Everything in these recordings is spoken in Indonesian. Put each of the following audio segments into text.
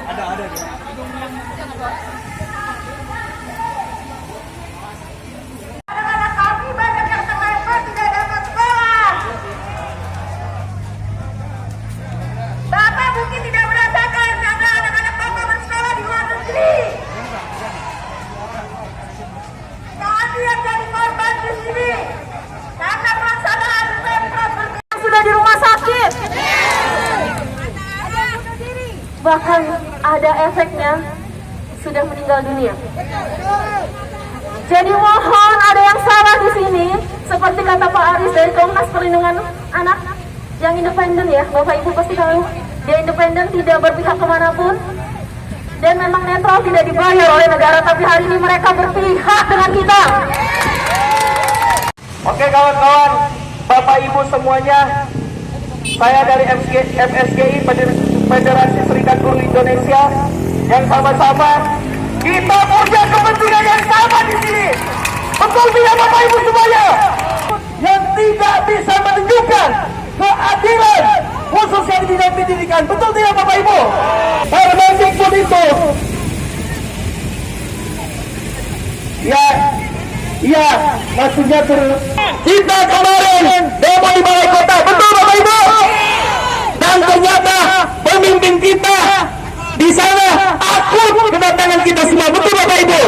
Ada. Anak-anak kami banyak yang terlempar tidak dapat sekolah. Bapak mungkin tidak merasakan karena anak-anak Bapak bersekolah di luar negeri. Kami yang jadi korban di sini karena pelaksanaan Pemprov sudah di rumah sakit. Bahkan ada efeknya sudah meninggal dunia. Jadi mohon ada yang salah di sini, seperti kata Pak Aris dari Komnas Perlindungan Anak yang independen ya, Bapak Ibu pasti tahu. Dia independen, tidak berpihak kemanapun, dan memang netral, tidak dibayar oleh negara. Tapi hari ini mereka berpihak dengan kita. Oke kawan-kawan, Bapak Ibu semuanya, saya dari MSGI Federasi Serikat Guru Indonesia, yang sama-sama kita punya kepentingan yang sama di sini. Betul tidak Bapak Ibu semuanya? Yang tidak bisa menunjukkan keadilan khusus yang di bidang pendidikan. Betul tidak Bapak Ibu? Termasuk pun itu. Ya, maksudnya terus. Kita kemarin demo di balai kota, betul Bapak Ibu? Dan ternyata pemimpin kita di sana akut kedatangan kita semua, betul Bapak Ibu?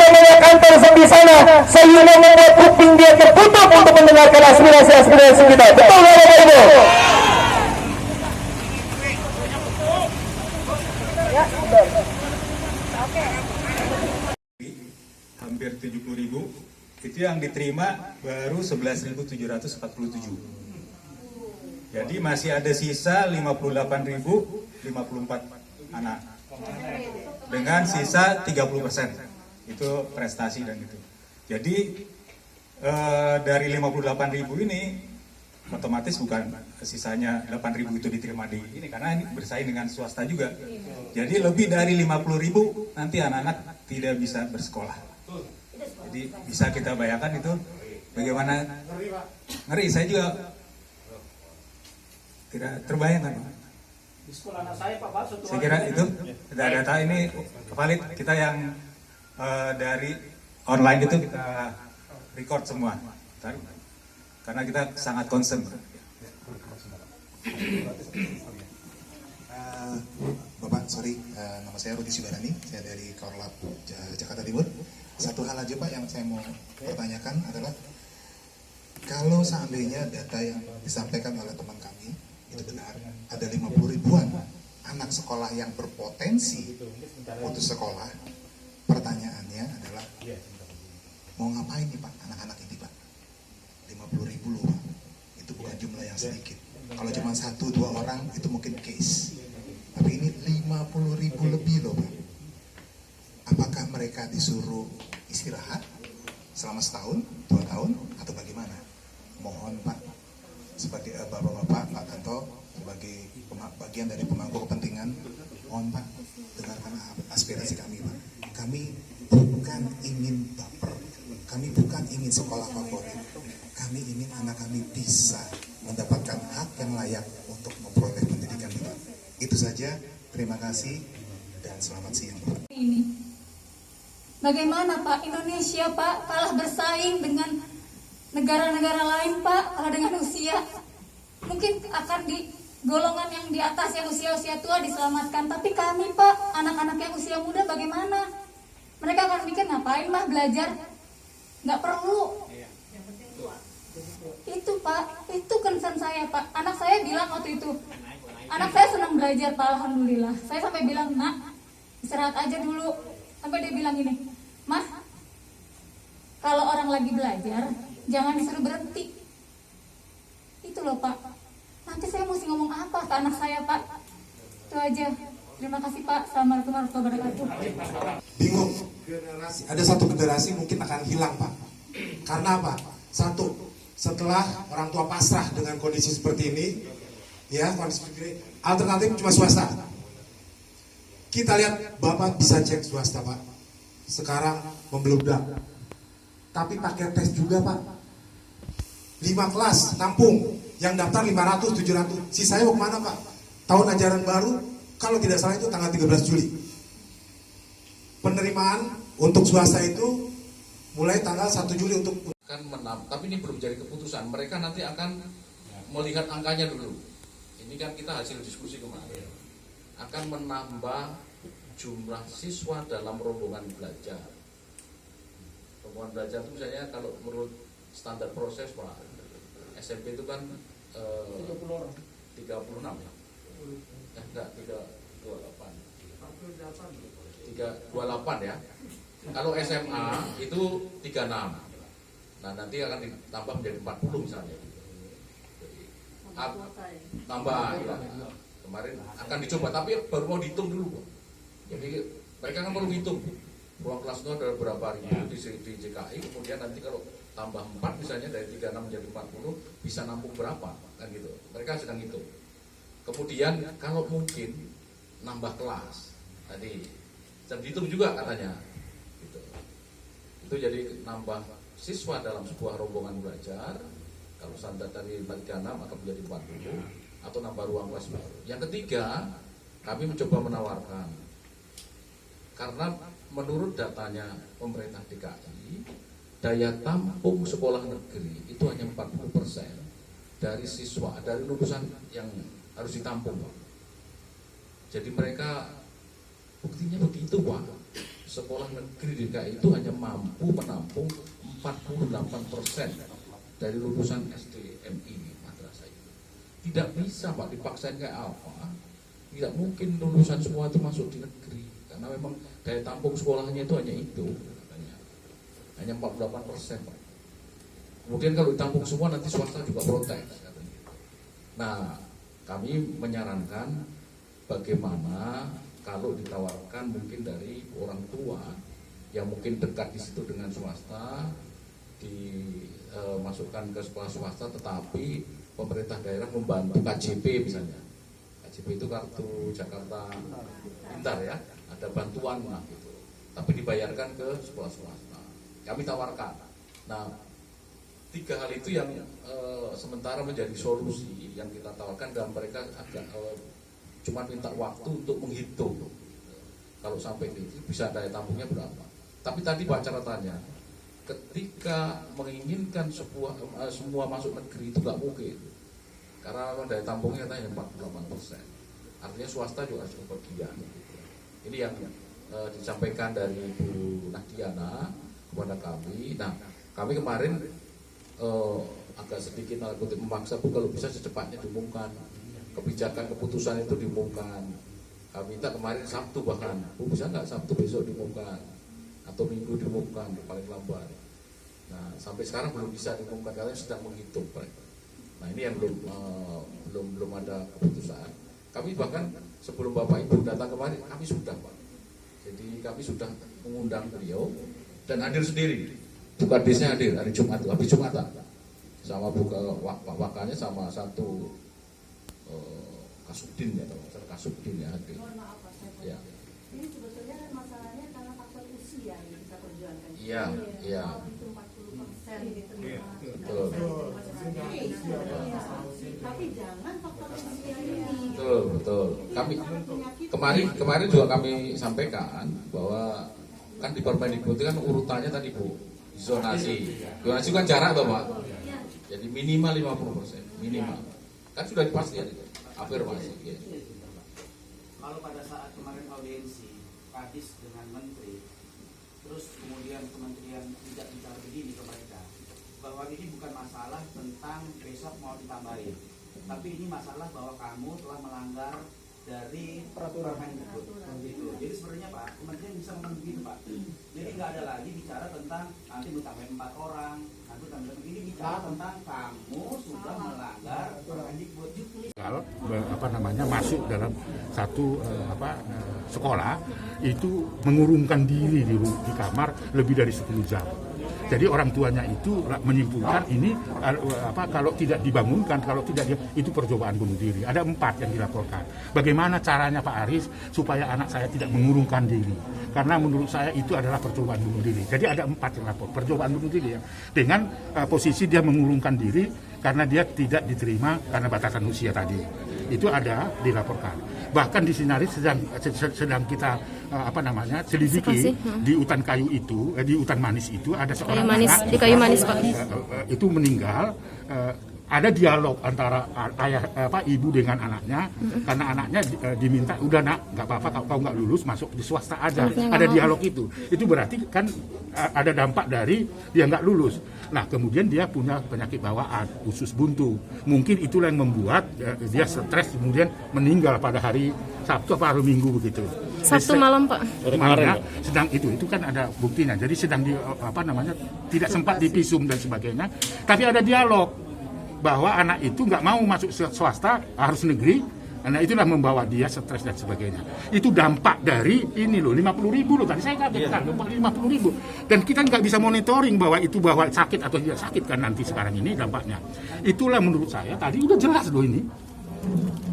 Membawa kantor di sana sehingga membuat kuping dia tertutup untuk mendengarkan aspirasi kita, betul Bapak Ibu? Hampir 70.000, itu yang diterima baru 11.747. Jadi masih ada sisa 58.054 anak dengan sisa 30%. Itu prestasi dan itu. Jadi dari 58.000 ini otomatis bukan sisanya 8.000 itu diterima di ini, karena ini bersaing dengan swasta juga. Jadi lebih dari 50.000 nanti anak-anak tidak bisa bersekolah. Jadi bisa kita bayangkan itu bagaimana ngeri. Saya juga tidak terbayangkan. Di sekolah anak saya Pak, saya kira itu data ini valid. Kita yang dari online itu kita record semua karena kita sangat concern. Bapak, sorry, nama saya Rudi Sibarani, saya dari Korlap Jakarta Timur. Satu hal aja Pak yang saya mau pertanyakan adalah, kalau seandainya data yang disampaikan oleh teman kami itu benar, ada 50 ribuan anak sekolah yang berpotensi putus sekolah, pertanyaannya adalah mau ngapain nih Pak anak-anak ini Pak? 50 ribu loh Pak, itu bukan jumlah yang sedikit. Kalau cuma 1-2 orang itu mungkin case, tapi ini 50 ribu lebih loh Pak. Apakah mereka disuruh istirahat selama setahun, 2 tahun, atau bagaimana? Mohon Pak, sebagai Bapak-Bapak, Pak Tanto, sebagai bagian dari pemangku kepentingan, mohon Pak, dengarkan aspirasi kami Pak. Kami bukan ingin baper, kami bukan ingin sekolah favorit, kami ingin anak kami bisa mendapatkan hak yang layak untuk memperoleh pendidikan Pak. Itu saja, terima kasih dan selamat siang Pak. Bagaimana Pak, Indonesia Pak kalah bersaing dengan negara-negara lain Pak, kalah dengan usia. Mungkin akan di golongan yang di atas, yang usia-usia tua diselamatkan. Tapi kami Pak, anak-anak yang usia muda bagaimana? Mereka akan mikir ngapain mah belajar? Nggak perlu. Itu Pak, itu concern saya Pak. Anak saya bilang waktu itu, anak saya senang belajar Pak, alhamdulillah. Saya sampai bilang, nak istirahat aja dulu. Sampai dia bilang gini, Mas, kalau orang lagi belajar, jangan disuruh berhenti. Itu loh Pak. Nanti saya mesti ngomong apa ke anak saya Pak? Itu aja. Terima kasih Pak. Assalamualaikum warahmatullahi wabarakatuh. Bingung. Ada satu generasi mungkin akan hilang Pak. Karena apa? Satu, setelah orang tua pasrah dengan kondisi seperti ini, Ya, alternatif cuma swasta. Kita lihat Bapak bisa cek swasta Pak. Sekarang membludak. Tapi pakai tes juga Pak. 5 kelas nampung, yang daftar 500, 700. Sisanya mau kemana Pak? Tahun ajaran baru, kalau tidak salah itu tanggal 13 Juli. Penerimaan untuk swasta itu mulai tanggal 1 Juli untuk tapi ini belum jadi keputusan. Mereka nanti akan melihat angkanya dulu. Ini kan kita hasil diskusi kemarin. Akan menambah jumlah siswa dalam rombongan belajar. Rombongan belajar itu misalnya kalau menurut standar proses Pak, SMP itu kan 36 ya? Enggak, 328 ya. Kalau SMA itu 36. Nah nanti akan ditambah menjadi 40 misalnya. Tambah ya. Kemarin akan dicoba tapi baru mau dihitung dulu. Jadi mereka kan perlu hitung ruang kelas itu ada berapa ribu di JKI, kemudian nanti kalau tambah 4 misalnya dari 36 menjadi 40 bisa nampung berapa kan gitu. Mereka sedang hitung. Kemudian kalau mungkin nambah kelas tadi sedang dihitung juga katanya. Gitu. Itu jadi nambah siswa dalam sebuah rombongan belajar. Kalau standar dari 36 akan menjadi 40 atau nambah ruang kelas baru. Yang ketiga, kami mencoba menawarkan karena menurut datanya pemerintah DKI, daya tampung sekolah negeri itu hanya 40% dari siswa, dari lulusan yang harus ditampung. Jadi mereka buktinya begitu Pak. Sekolah negeri DKI itu hanya mampu menampung 48% dari lulusan SDMI madrasah itu. Tidak bisa Pak dipaksain kayak apa. Tidak mungkin lulusan semua itu masuk di negeri karena memang daya tampung sekolahnya itu hanya itu katanya. Hanya 48% Pak. Kemudian kalau ditampung semua nanti swasta juga protes katanya. Nah, kami menyarankan bagaimana kalau ditawarkan mungkin dari orang tua yang mungkin dekat di situ dengan swasta dimasukkan ke sekolah swasta, tetapi pemerintah daerah membantu KJP misalnya. KJP itu kartu Jakarta Pintar ya, ada bantuan lah gitu. Tapi dibayarkan ke sekolah swasta. Kami tawarkan. Nah, 3 hal itu yang sementara menjadi solusi yang kita tawarkan dan mereka agak cuma minta waktu untuk menghitung. Kalau sampai itu bisa daya tampungnya berapa. Tapi tadi Pak catatannya, ketika menginginkan semua masuk negeri itu nggak mungkin. Karena daya tampungnya hanya 48%. Artinya swasta juga harus kebagian. Ini yang disampaikan dari Bu Nahdiana kepada kami. Nah, kami kemarin agak sedikit memaksa Bu kalau bisa secepatnya diumumkan. Kebijakan keputusan itu diumumkan. Kami minta kemarin Sabtu bahkan, Bu bisa nggak Sabtu besok diumumkan atau Minggu diumumkan paling lambat. Nah sampai sekarang belum bisa diumumkan karena sedang menghitung. Nah ini yang belum ada keputusan. Kami bahkan sebelum Bapak Ibu datang kemarin kami sudah Pak. Jadi kami sudah mengundang beliau dan hadir sendiri. Bukan desnya hadir hari Jumat, habis Jumatan sama buka wakannya sama satu Kasubdin ya, Kasubdin ya hadir. Ya. Ini sebetulnya masalahnya karena faktor usia yang kita perjuangkan. Iya, iya. Itu 40% diterima. Betul. Tapi jangan faktor usia ini. Betul. Kemarin juga kami sampaikan bahwa kan di Permendikbud itu kan urutannya tadi Bu, zonasi. Zonasi kan jarak toh Pak. Jadi minimal 50%, minimal. Kan sudah dipastikan itu. Afirmasi. Ya. Kalau pada saat kemarin audiensi Kadis dengan Menteri, terus kemudian kementerian tidak bicara begini ke mereka, bahwa ini bukan masalah tentang besok mau ditambahin, tapi ini masalah bahwa kamu telah melanggar dari peraturan Mendikbud. Gitu. Jadi sebenarnya Pak, kementerian bisa ngomong begitu Pak. Jadi nggak ada lagi bicara tentang nanti ditambahin 4 orang, nanti tambahin ini bicara tentang kamu sudah melanggar Mendikbud. Kalau masuk dalam satu sekolah itu mengurungkan diri di kamar lebih dari 10 jam. Jadi orang tuanya itu menyimpulkan ini kalau tidak dibangunkan, kalau tidak itu percobaan bunuh diri. Ada 4 yang dilaporkan. Bagaimana caranya Pak Aris supaya anak saya tidak mengurungkan diri? Karena menurut saya itu adalah percobaan bunuh diri. Jadi ada 4 yang lapor percobaan bunuh diri ya. Dengan posisi dia mengurungkan diri karena dia tidak diterima karena batasan usia tadi. Itu ada dilaporkan. Bahkan di Sinaris sedang kita selidiki di hutan kayu itu, di hutan manis itu ada seorang anak di kayu manis Pak. Itu meninggal. Ada dialog antara ibu dengan anaknya karena anaknya diminta udah nak nggak apa-apa kau nggak lulus masuk di swasta aja. Ada dialog itu berarti kan ada dampak dari dia nggak lulus. Nah kemudian dia punya penyakit bawaan usus buntu, mungkin itulah yang membuat dia stres kemudian meninggal pada hari Sabtu atau hari Minggu begitu. Sabtu malam Pak. Makanya sedang itu kan ada buktinya. Jadi sedang tidak sempat divisum dan sebagainya. Tapi ada dialog bahwa anak itu nggak mau masuk swasta, harus negeri. Nah itulah membawa dia stres dan sebagainya. Itu dampak dari ini loh, 50.000 loh tadi saya katakan 50.000. Dan kita nggak bisa monitoring bahwa itu sakit atau tidak sakit kan nanti sekarang ini dampaknya. Itulah menurut saya tadi udah jelas loh ini.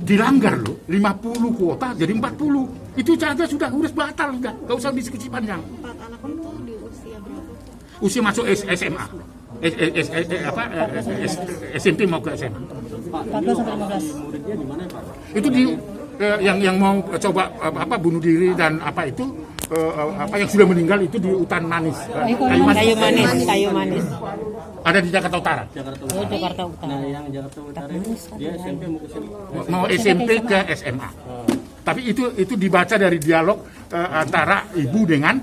Dilanggar loh, 50 kuota jadi 40. Itu saja sudah urus batal udah, nggak usah diskusi panjang. 4 anak itu di usia berapa? Usia masuk SMA. SMP mau ke SMA. 14 sampai 15. Muridnya di mana Pak? Itu di yang mau coba bunuh diri dan itu yang sudah meninggal itu di hutan manis. Kayu manis. Ada di Jakarta Utara. Jakarta Utara. Nah, yang Jakarta Utara itu dia SMP mau ke sini. Mau SMP ke SMA. Tapi itu dibaca dari dialog antara ibu dengan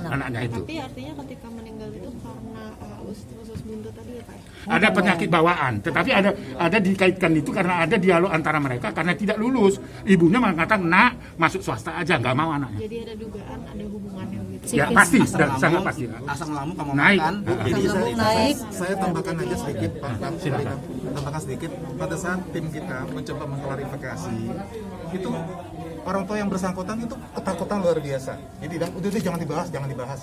anaknya itu. Tapi artinya ketika meninggal itu karena usus buntu tadi ya Pak? Ada penyakit bawaan, tetapi ada dikaitkan itu karena ada dialog antara mereka karena tidak lulus. Ibunya mengatakan nak masuk swasta aja, nggak mau anaknya. Jadi ada dugaan ada hubungannya gitu. Ya pasti, sangat pasti. Asam lambung kamu Naik. makan. Jadi naik. saya tambahkan aja sedikit Pak. Silakan. Tambahkan sedikit. Pada saat tim kita mencoba mengklarifikasi, itu orang tua yang bersangkutan itu ketakutan luar biasa. Jadi udah jangan dibahas.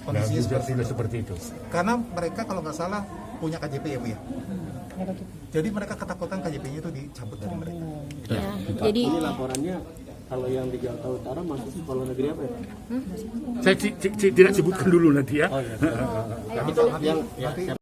Kondisinya seperti itu. Karena mereka kalau nggak salah punya KJP ya Bu ya. Jadi mereka ketakutan KJP-nya itu dicabut dari mereka. Ya, jadi Ini laporannya kalau yang di Jakarta Utara masuk sekolah negeri apa ya? Saya tidak sebutkan dulu nanti ya. Itu yang